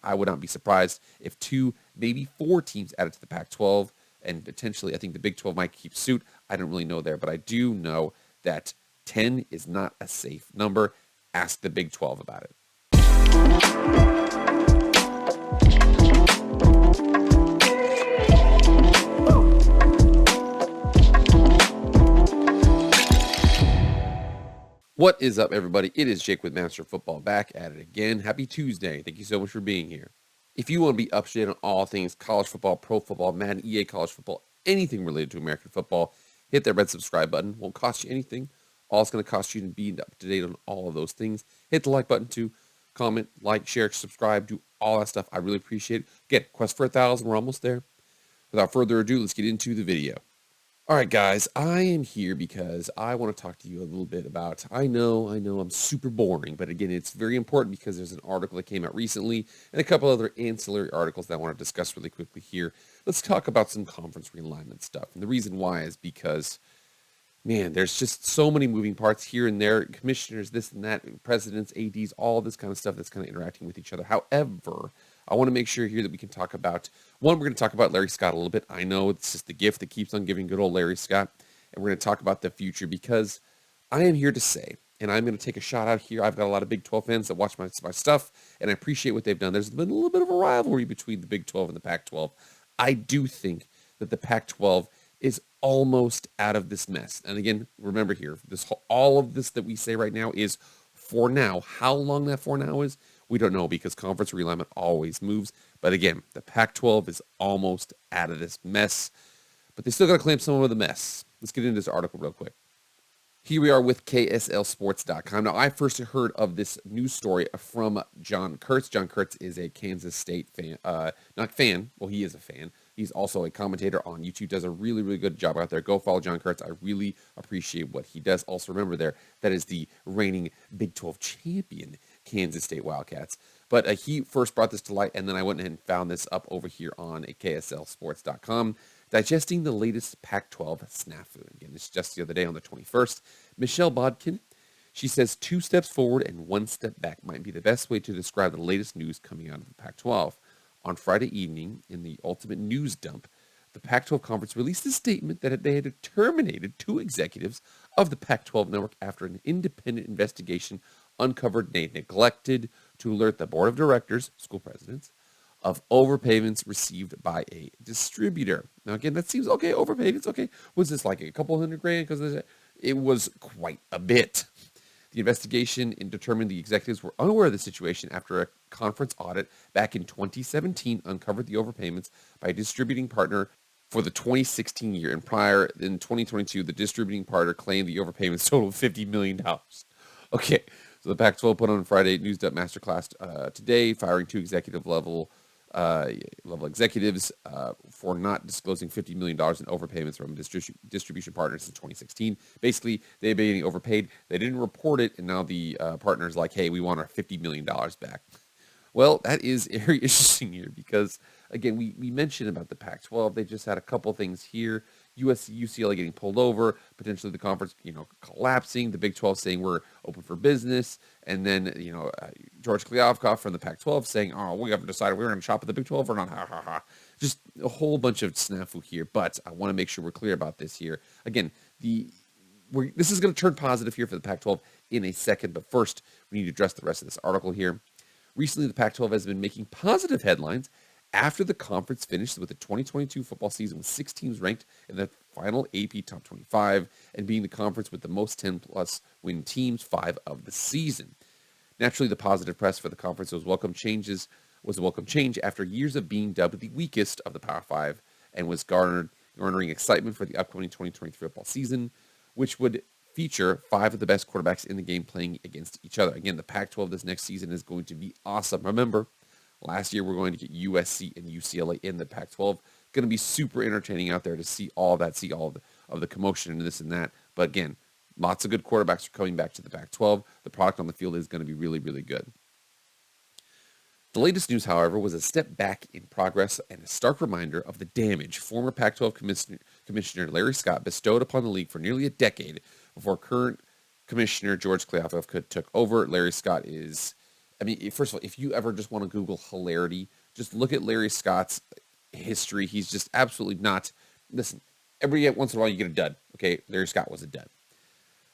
I would not be surprised if 2, maybe 4 teams added to the Pac-12, and potentially I think the Big 12 might keep suit. I don't really know there, but I do know that 10 is not a safe number. Ask the Big 12 about it. What is up, everybody? It is Jake with Master Football back at it again. Happy Tuesday. Thank you so much for being here. If you want to be up to date on all things college football, pro football, Madden, EA college football, anything related to American football, hit that red subscribe button. Won't cost you anything. All it's going to cost you to be up to date on all of those things. Hit the like button too. Comment, like, share, subscribe, do all that stuff. I really appreciate it. Again, quest for 1,000. We're almost there. Without further ado, let's get into the video. All right, guys, I am here because I want to talk to you a little bit about, I know I'm super boring, but again, it's very important because there's an article that came out recently and a couple other ancillary articles that I want to discuss really quickly here. Let's talk about some conference realignment stuff. And the reason why is because, man, there's just so many moving parts here and there, commissioners, this and that, presidents, ADs, all this kind of stuff that's kind of interacting with each other. However, I want to make sure here that we can talk about, one, we're going to talk about Larry Scott a little bit. I know it's just the gift that keeps on giving, good old Larry Scott. And we're going to talk about the future because I am here to say, and I'm going to take a shot out here. I've got a lot of Big 12 fans that watch my stuff, and I appreciate what they've done. There's been a little bit of a rivalry between the Big 12 and the Pac-12. I do think that the Pac-12 is almost out of this mess. And again, remember here, all of this that we say right now is for now. How long that for now is, we don't know because conference realignment always moves. But again, the Pac-12 is almost out of this mess, but they still got to claim some of the mess. Let's get into this article real quick. Here we are with KSLSports.com. Now, I first heard of this news story from John Kurtz. John Kurtz is a Kansas State fan, not fan. Well, he is a fan. He's also a commentator on YouTube, does a really, really good job out there. Go follow John Kurtz. I really appreciate what he does. Also, remember there, that is the reigning Big 12 champion, Kansas State Wildcats. But he first brought this to light, and then I went ahead and found this up over here on KSLSports.com, digesting the latest Pac-12 snafu. Again, it's just the other day on the 21st. Michelle Bodkin, she says 2 steps forward and 1 step back might be the best way to describe the latest news coming out of the Pac-12. On Friday evening, in the ultimate news dump, the Pac-12 Conference released a statement that they had terminated 2 executives of the Pac-12 network after an independent investigation uncovered they neglected to alert the board of directors, school presidents, of overpayments received by a distributor. Now, again, that seems okay, overpayments, okay. Was this like a couple $100,000? Because it was quite a bit. The investigation determined the executives were unaware of the situation after a conference audit back in 2017 uncovered the overpayments by a distributing partner for the 2016 year. And prior, in 2022, the distributing partner claimed the overpayments totaled $50 million. Okay, so the Pac-12 put on Friday News Dump Masterclass today, firing 2 executive level executives for not disclosing $50 million in overpayments from distribution partners since 2016. Basically, they've been getting overpaid. They didn't report it, and now the partner's like, hey, we want our $50 million back. Well, that is very interesting here because, again, we mentioned about the Pac-12. They just had a couple things here. USC, UCLA getting pulled over, potentially the conference, collapsing, the Big 12 saying we're open for business, and then, George Kliavkoff from the Pac-12 saying, oh, we haven't decided we're going to shop at the Big 12 or not, ha, ha, ha. Just a whole bunch of snafu here, but I want to make sure we're clear about this here. Again, this is going to turn positive here for the Pac-12 in a second, but first, we need to address the rest of this article here. Recently, the Pac-12 has been making positive headlines after the conference finished with the 2022 football season with 6 teams ranked in the final AP Top 25 and being the conference with the most 10-plus win teams 5 of the season. Naturally, the positive press for the conference was a welcome change after years of being dubbed the weakest of the Power 5 and was garnering excitement for the upcoming 2023 football season, which would feature 5 of the best quarterbacks in the game playing against each other. Again, the Pac-12 this next season is going to be awesome. Remember, last year we're going to get USC and UCLA in the Pac-12. Going to be super entertaining out there to see all that, see all of the commotion and this and that. But again, lots of good quarterbacks are coming back to the Pac-12. The product on the field is going to be really, really good. The latest news, however, was a step back in progress and a stark reminder of the damage former Pac-12 Commissioner Larry Scott bestowed upon the league for nearly a decade before current Commissioner George Kliavkoff took over. Larry Scott is I mean, first of all, if you ever just want to Google hilarity, just look at Larry Scott's history. He's just absolutely not. Listen, every once in a while you get a dud. Okay, Larry Scott was a dud.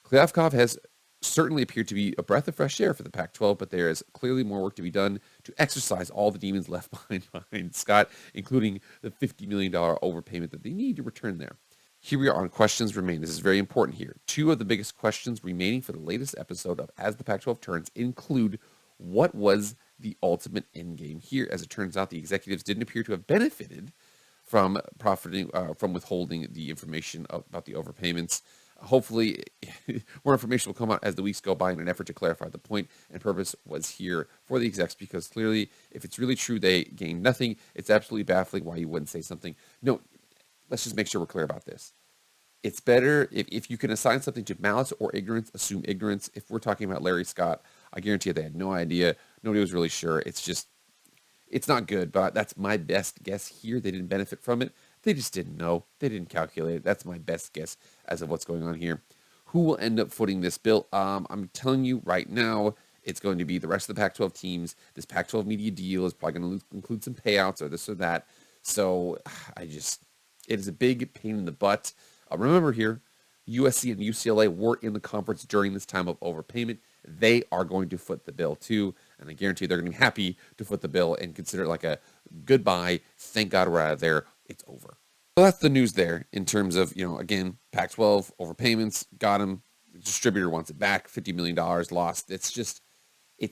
Klyavkov has certainly appeared to be a breath of fresh air for the Pac-12, but there is clearly more work to be done to exercise all the demons left behind Scott, including the $50 million overpayment that they need to return there. Here we are on questions remain. This is very important here. Two of the biggest questions remaining for the latest episode of As the Pac-12 Turns include what was the ultimate end game here? As it turns out, the executives didn't appear to have benefited from profiting from withholding the information about the overpayments. Hopefully, more information will come out as the weeks go by in an effort to clarify the point and purpose was here for the execs, because clearly, if it's really true they gained nothing, it's absolutely baffling why you wouldn't say something. No, let's just make sure we're clear about this. It's better if you can assign something to malice or ignorance, assume ignorance. If we're talking about Larry Scott, I guarantee you they had no idea. Nobody was really sure. It's not good, but that's my best guess here. They didn't benefit from it. They just didn't know. They didn't calculate it. That's my best guess as of what's going on here. Who will end up footing this bill? I'm telling you right now, it's going to be the rest of the Pac-12 teams. This Pac-12 media deal is probably going to include some payouts or this or that. So it is a big pain in the butt. Remember here, USC and UCLA were in the conference during this time of overpayment. They are going to foot the bill too, and I guarantee they're going to be happy to foot the bill and consider it like a goodbye. Thank God we're out of there. It's over. So that's the news there in terms of, again, Pac-12 overpayments, got them. The distributor wants it back, $50 million lost. It's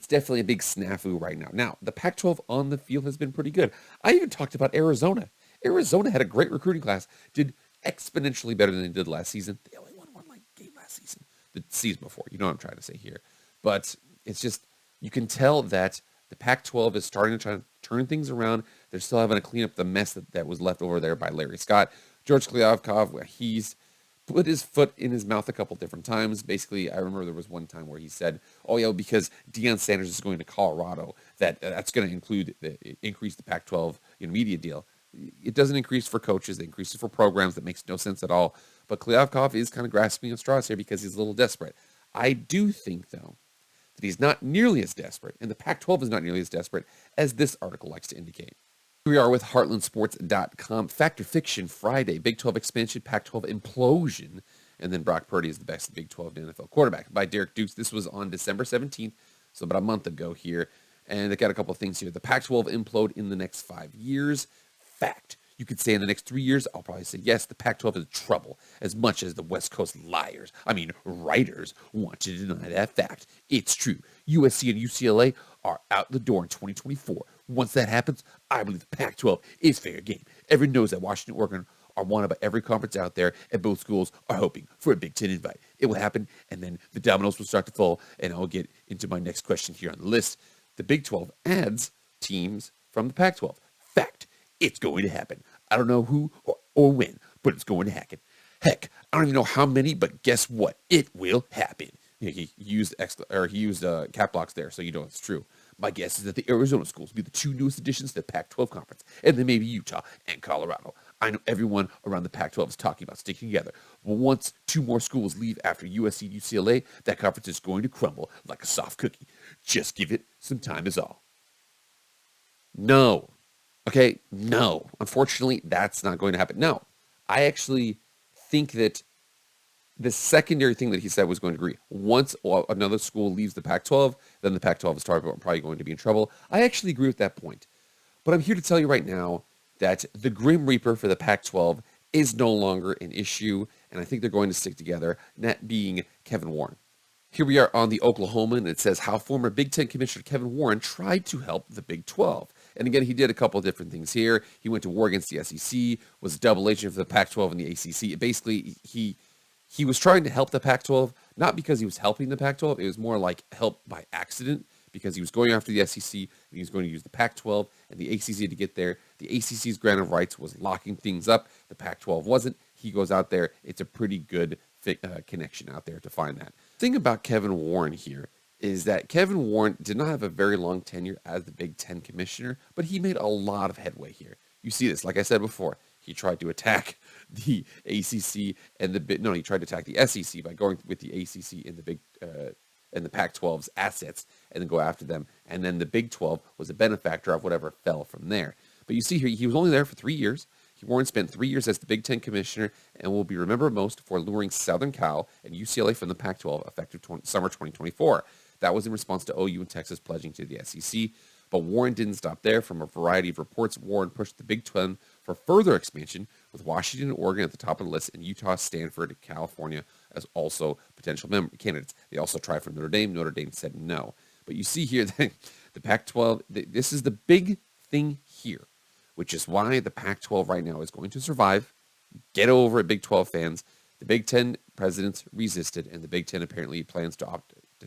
definitely a big snafu right now. Now, the Pac-12 on the field has been pretty good. I even talked about Arizona. Arizona had a great recruiting class, did exponentially better than they did last season. They only won one game last season, the season before. You know what I'm trying to say here. But it's just, you can tell that the Pac-12 is starting to try to turn things around. They're still having to clean up the mess that was left over there by Larry Scott. George Klyavkov, he's put his foot in his mouth a couple different times. Basically, I remember there was one time where he said, oh, yeah, because Deion Sanders is going to Colorado, that's going to increase the Pac-12 media deal. It doesn't increase for coaches. It increases for programs. That makes no sense at all. But Klyavkov is kind of grasping at straws here because he's a little desperate. I do think, though, that he's not nearly as desperate, and the Pac-12 is not nearly as desperate as this article likes to indicate. Here we are with HeartlandSports.com. Fact or Fiction Friday, Big 12 expansion, Pac-12 implosion, and then Brock Purdy is the best Big 12 NFL quarterback by Derek Dukes. This was on December 17th, so about a month ago here. And they got a couple of things here. The Pac-12 implode in the next 5 years. Fact. You could say in the next 3 years, I'll probably say yes, the Pac-12 is trouble, as much as the West Coast writers want to deny that fact. It's true. USC and UCLA are out the door in 2024. Once that happens, I believe the Pac-12 is fair game. Everyone knows that Washington, Oregon are wanted by every conference out there, and both schools are hoping for a Big Ten invite. It will happen, and then the dominoes will start to fall, and I'll get into my next question here on the list. The Big 12 adds teams from the Pac-12. Fact. It's going to happen. I don't know who or when, but it's going to happen. Heck, I don't even know how many, but guess what? It will happen. He used cap locks there, so you know it's true. My guess is that the Arizona schools will be the two newest additions to the Pac-12 conference, and then maybe Utah and Colorado. I know everyone around the Pac-12 is talking about sticking together. But once two more schools leave after USC and UCLA, that conference is going to crumble like a soft cookie. Just give it some time is all. No. Okay, no. Unfortunately, that's not going to happen. No, I actually think that the secondary thing that he said was going to agree. Once another school leaves the Pac-12, then the Pac-12 is probably going to be in trouble. I actually agree with that point. But I'm here to tell you right now that the Grim Reaper for the Pac-12 is no longer an issue, and I think they're going to stick together, and that being Kevin Warren. Here we are on the Oklahoman, and it says how former Big Ten Commissioner Kevin Warren tried to help the Big 12. And again, he did a couple of different things here. He went to war against the SEC, was a double agent for the Pac-12 and the ACC. Basically, he was trying to help the Pac-12, not because he was helping the Pac-12. It was more like help by accident, because he was going after the SEC, and he was going to use the Pac-12 and the ACC to get there. The ACC's grant of rights was locking things up. The Pac-12 wasn't. He goes out there. It's a pretty good connection out there to find that. The thing about Kevin Warren here is that Kevin Warren did not have a very long tenure as the Big Ten commissioner, but he made a lot of headway here. You see this, like I said before, he tried to attack the ACC and he tried to attack the SEC by going with the ACC and the Big and the Pac-12's assets and then go after them. And then the Big 12 was a benefactor of whatever fell from there. But you see here, he was only there for 3 years. Warren spent 3 years as the Big Ten commissioner and will be remembered most for luring Southern Cal and UCLA from the Pac-12 effective summer 2024. That was in response to OU and Texas pledging to the SEC. But Warren didn't stop there. From a variety of reports, Warren pushed the Big 12 for further expansion, with Washington and Oregon at the top of the list, and Utah, Stanford, and California as also potential candidates. They also tried for Notre Dame. Notre Dame said no. But you see here that the Pac-12, this is the big thing here, which is why the Pac-12 right now is going to survive. Get over it, Big 12 fans. The Big 10 presidents resisted, and the Big 10 apparently plans to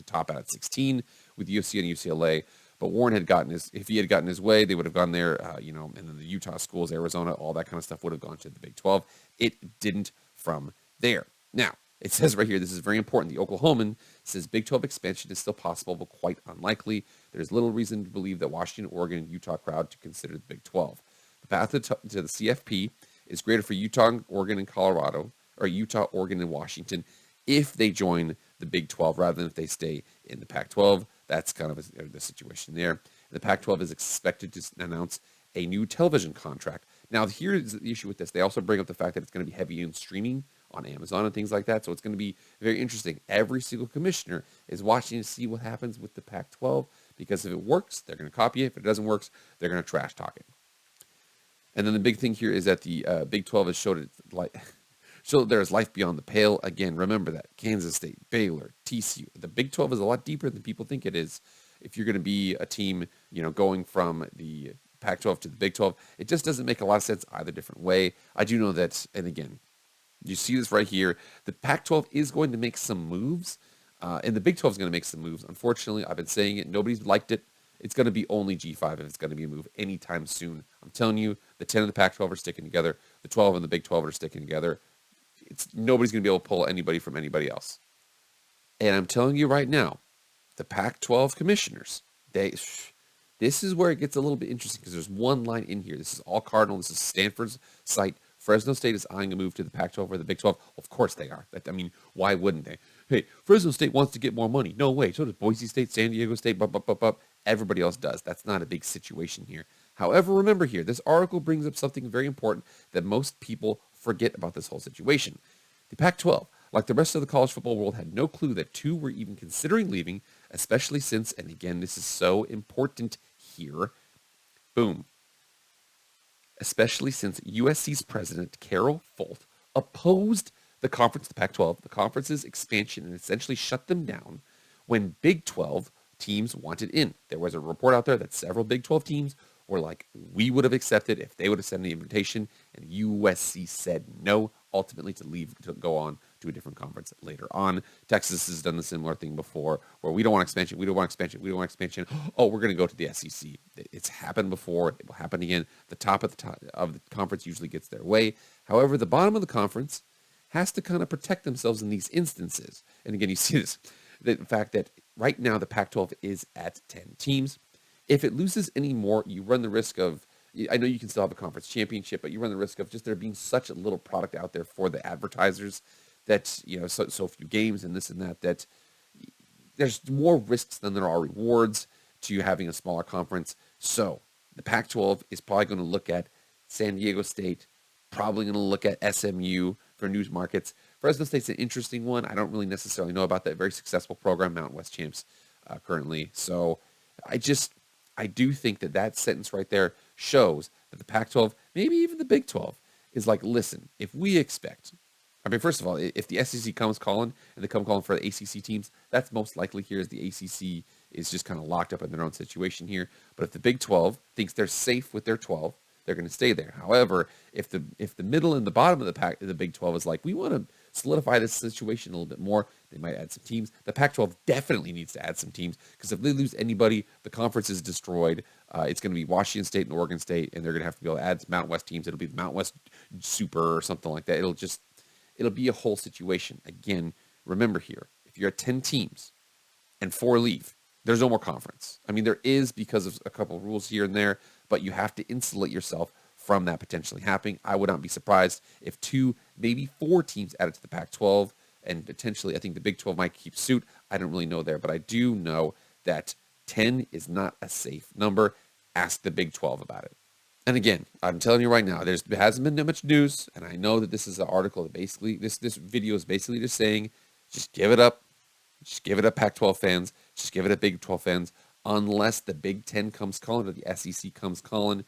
top out at 16 with USC and UCLA. But Warren had if he had gotten his way, they would have gone there, and then the Utah schools, Arizona, all that kind of stuff would have gone to the Big 12. It didn't from there. Now, it says right here, this is very important. The Oklahoman says Big 12 expansion is still possible, but quite unlikely. There's little reason to believe that Washington, Oregon, and Utah crowd to consider the Big 12. The path to the CFP is greater for Utah, Oregon, and Colorado, or Utah, Oregon, and Washington if they join the Big 12 rather than if they stay in the Pac-12. That's kind of the situation there. The Pac-12 is expected to announce a new television contract. Now, here's the issue with this. They also bring up the fact that it's going to be heavy in streaming on Amazon and things like that. So it's going to be very interesting. Every single commissioner is watching to see what happens with the Pac-12, because if it works, they're going to copy it. If it doesn't work, they're going to trash talk it. And then the big thing here is that the Big 12 has showed there's life beyond the pale. Again, remember that. Kansas State, Baylor, TCU. The Big 12 is a lot deeper than people think it is. If you're going to be a team, going from the Pac-12 to the Big 12, it just doesn't make a lot of sense either different way. I do know that, and again, you see this right here. The Pac-12 is going to make some moves, and the Big 12 is going to make some moves. Unfortunately, I've been saying it. Nobody's liked it. It's going to be only G5 if it's going to be a move anytime soon. I'm telling you, the 10 and the Pac-12 are sticking together. The 12 and the Big 12 are sticking together. Nobody's going to be able to pull anybody from anybody else. And I'm telling you right now, the Pac-12 commissioners, this is where it gets a little bit interesting, because there's one line in here. This is all Cardinal. This is Stanford's site. Fresno State is eyeing a move to the Pac-12 or the Big 12. Of course they are. Why wouldn't they? Hey, Fresno State wants to get more money. No way. So does Boise State, San Diego State, Everybody else does. That's not a big situation here. However, remember here, this article brings up something very important that most people forget about this whole situation. The Pac-12, like the rest of the college football world, had no clue that two were even considering leaving, especially since, and again, this is so important here, boom, especially since USC's president, Carol Folt, opposed the conference, the Pac-12, the conference's expansion, and essentially shut them down when Big 12 teams wanted in. There was a report out there that several Big 12 teams were like, we would have accepted if they would have sent the invitation, and USC said no, ultimately to leave, to go on to a different conference later on. Texas has done the similar thing before, where we don't want expansion, we don't want expansion, we don't want expansion. Oh, we're going to go to the SEC. It's happened before. It will happen again. The top of the conference usually gets their way. However, the bottom of the conference has to kind of protect themselves in these instances. And again, you see this, the fact that right now the Pac-12 is at 10 teams. If it loses any more, you run the risk of, I know you can still have a conference championship, but you run the risk of just there being such a little product out there for the advertisers that, so few games and this and that, that there's more risks than there are rewards to having a smaller conference. So the Pac-12 is probably going to look at San Diego State, probably going to look at SMU for news markets. Fresno State's an interesting one. I don't really necessarily know about that. Very successful program, Mountain West champs currently. So I do think that sentence right there shows that the Pac-12, maybe even the Big 12, is like, listen, if we expect, first of all, if the SEC comes calling and they come calling for the ACC teams, that's most likely here, as the ACC is just kind of locked up in their own situation here. But if the Big 12 thinks they're safe with their 12, they're going to stay there. However, if the middle and the bottom of the Big 12 is like, we want to solidify this situation a little bit more, they might add some teams. The Pac-12 definitely needs to add some teams, because if they lose anybody, the conference is destroyed. It's going to be Washington State and Oregon State, and they're going to have to be able to add Mountain West teams. It'll be the Mountain West Super or something like that. It'll be a whole situation. Again, remember here, if you're at 10 teams and 4 leave, there's no more conference. There is, because of a couple of rules here and there, but you have to insulate yourself from that potentially happening. I would not be surprised if 2, maybe 4 teams added to the Pac-12, and potentially I think the Big 12 might keep suit. I don't really know there, but I do know that 10 is not a safe number. Ask the Big 12 about it. And again, I'm telling you right now, there hasn't been that much news, and I know that this is an article that basically, this video is basically just saying, just give it up. Just give it up, Pac-12 fans. Just give it up, Big 12 fans. Unless the Big 10 comes calling or the SEC comes calling,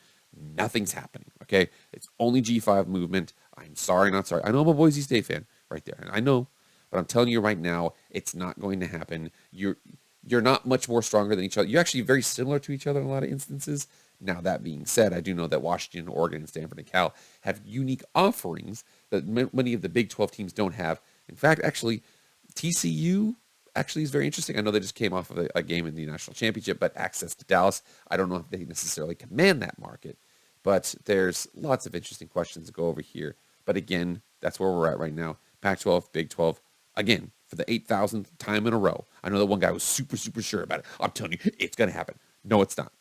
nothing's happening, okay? It's only G5 movement. I'm sorry, not sorry. I know I'm a Boise State fan right there, and I know, but I'm telling you right now, it's not going to happen. You're not much more stronger than each other. You're actually very similar to each other in a lot of instances. Now, that being said, I do know that Washington, Oregon, and Stanford, and Cal have unique offerings that many of the Big 12 teams don't have. In fact, actually, TCU actually is very interesting. I know they just came off of a game in the national championship, but access to Dallas, I don't know if they necessarily command that market. But there's lots of interesting questions to go over here. But again, that's where we're at right now. Pac-12, Big 12, again, for the 8,000th time in a row. I know that one guy was super, super sure about it. I'm telling you, it's going to happen. No, it's not.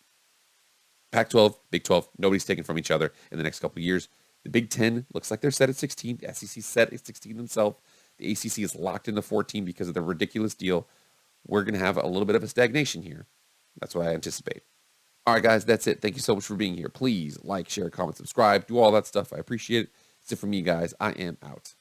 Pac-12, Big 12, nobody's taking from each other in the next couple of years. The Big 10 looks like they're set at 16. The SEC set at 16 themselves. The ACC is locked into 14 because of the ridiculous deal. We're going to have a little bit of a stagnation here. That's what I anticipate. All right, guys, that's it. Thank you so much for being here. Please like, share, comment, subscribe, do all that stuff. I appreciate it. That's it for me, guys. I am out.